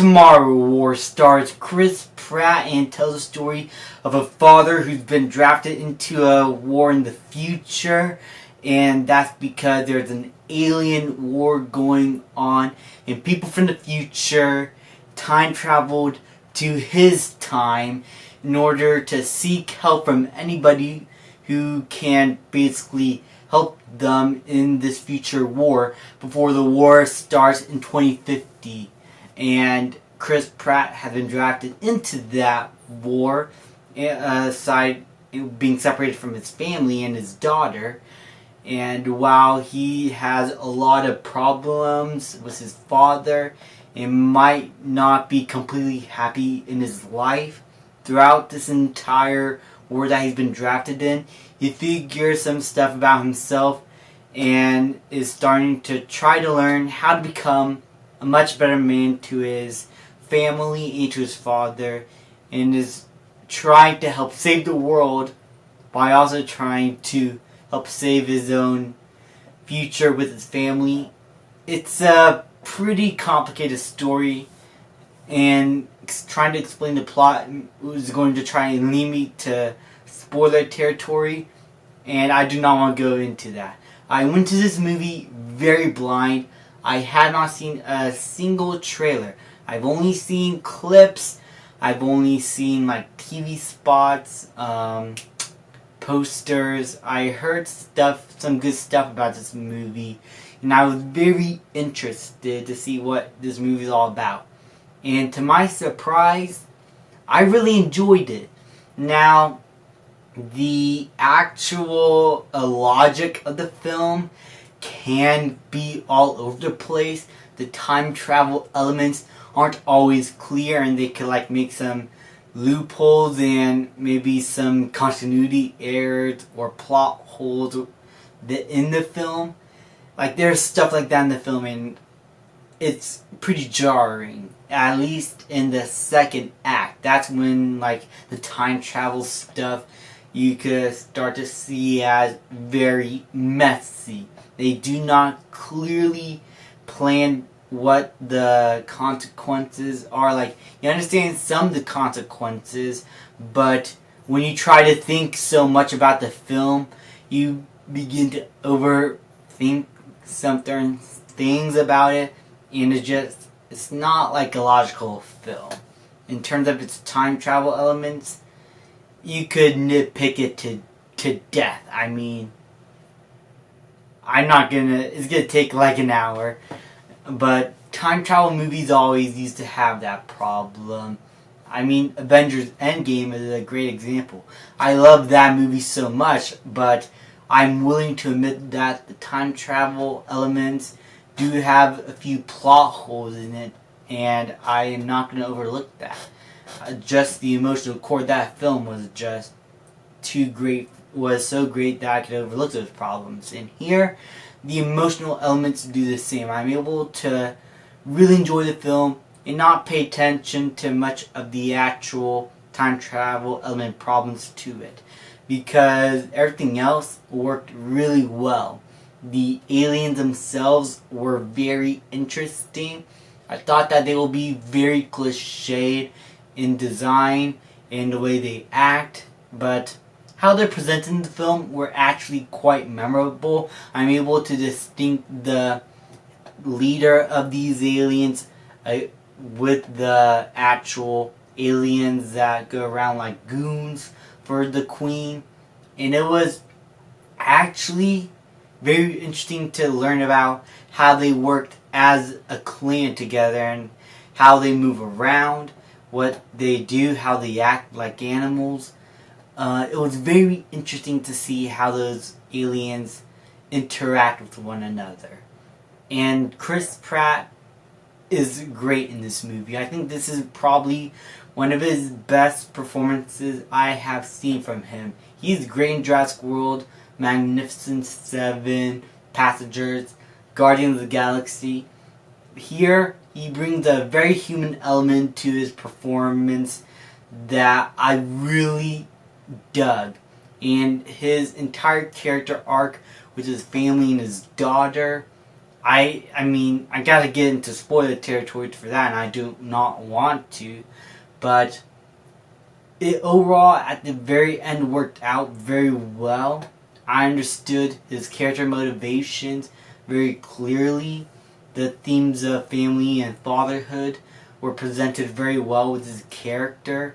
Tomorrow War stars Chris Pratt and tells the story of a father who's been drafted into a war in the future, and that's because there's an alien war going on, and people from the future time traveled to his time in order to seek help from anybody who can basically help them in this future war before the war starts in 2050. And Chris Pratt has been drafted into that war, aside being separated from his family and his daughter. And while he has a lot of problems with his father and might not be completely happy in his life, throughout this entire war that he's been drafted in, he figures some stuff about himself and is starting to try to learn how to become a much better man to his family and to his father, and is trying to help save the world by also trying to help save his own future with his family. It's a pretty complicated story, and trying to explain the plot is going to try and lead me to spoiler territory, and I do not want to go into that. I went to this movie very blind. I had not seen a single trailer. I've only seen clips. I've only seen like TV spots, posters. I heard some good stuff about this movie, and I was very interested to see what this movie is all about. And to my surprise, I really enjoyed it. Now, the actual logic of the film can be all over the place. The time travel elements aren't always clear, and they could like make some loopholes and maybe some continuity errors or plot holes in the film. Like there's stuff like that in the film, and it's pretty jarring. At least in the second act, that's when like the time travel stuff you could start to see as very messy. They do not clearly plan what the consequences are. Like, you understand some of the consequences, but when you try to think so much about the film, you begin to overthink some certain things about it, and it's not like a logical film. In terms of its time travel elements, you could nitpick it to death. I mean, it's gonna take like an hour, but time travel movies always used to have that problem. I mean, Avengers Endgame is a great example. I love that movie so much, but I'm willing to admit that the time travel elements do have a few plot holes in it, and I am not going to overlook that. Just the emotional core of that film was just so great that I could overlook those problems. And here, the emotional elements do the same. I'm able to really enjoy the film and not pay attention to much of the actual time travel element problems to it, because everything else worked really well. The aliens themselves were very interesting. I thought that they will be very cliched in design and the way they act, but how they're presented in the film were actually quite memorable. I'm able to distinguish the leader of these aliens with the actual aliens that go around like goons for the queen, and it was actually very interesting to learn about how they worked as a clan together and how they move around, what they do, how they act like animals. It was very interesting to see how those aliens interact with one another. And Chris Pratt is great in this movie. I think this is probably one of his best performances I have seen from him. He's great in Jurassic World, Magnificent Seven, Passengers, Guardians of the Galaxy. Here, he brings a very human element to his performance that I really dug. And his entire character arc with his family and his daughter I mean, I gotta get into spoiler territory for that, and I do not want to, but it overall, at the very end, worked out very well. I understood his character motivations very clearly. The themes of family and fatherhood were presented very well with his character,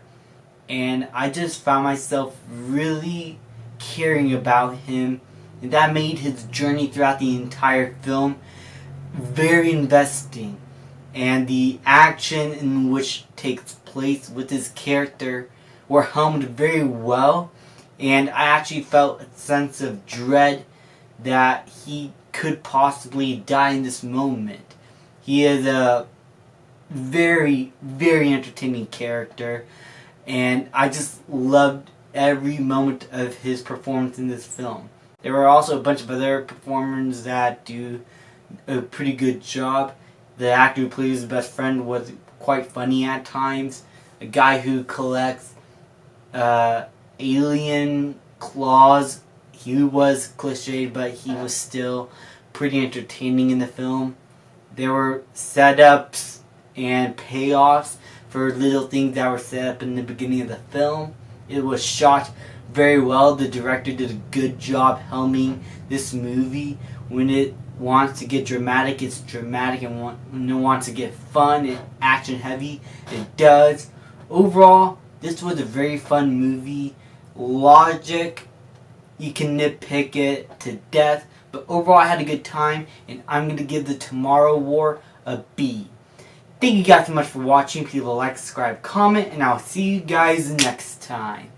and I just found myself really caring about him, and that made his journey throughout the entire film very investing. And the action in which takes place with his character were helmed very well, and I actually felt a sense of dread that he could possibly die in this moment. He is a very, very entertaining character, and I just loved every moment of his performance in this film. There were also a bunch of other performers that do a pretty good job. The actor who plays his best friend was quite funny at times. A guy who collects alien claws, he was cliched, but he was still pretty entertaining in the film. There were setups and payoffs for little things that were set up in the beginning of the film. It was shot very well. The director did a good job helming this movie. When it wants to get dramatic, it's dramatic, and when it wants to get fun and action heavy, it does. Overall, this was a very fun movie. Logic, you can nitpick it to death, but overall I had a good time, and I'm going to give the Tomorrow War a B. Thank you guys so much for watching. Please like, subscribe, comment, and I'll see you guys next time.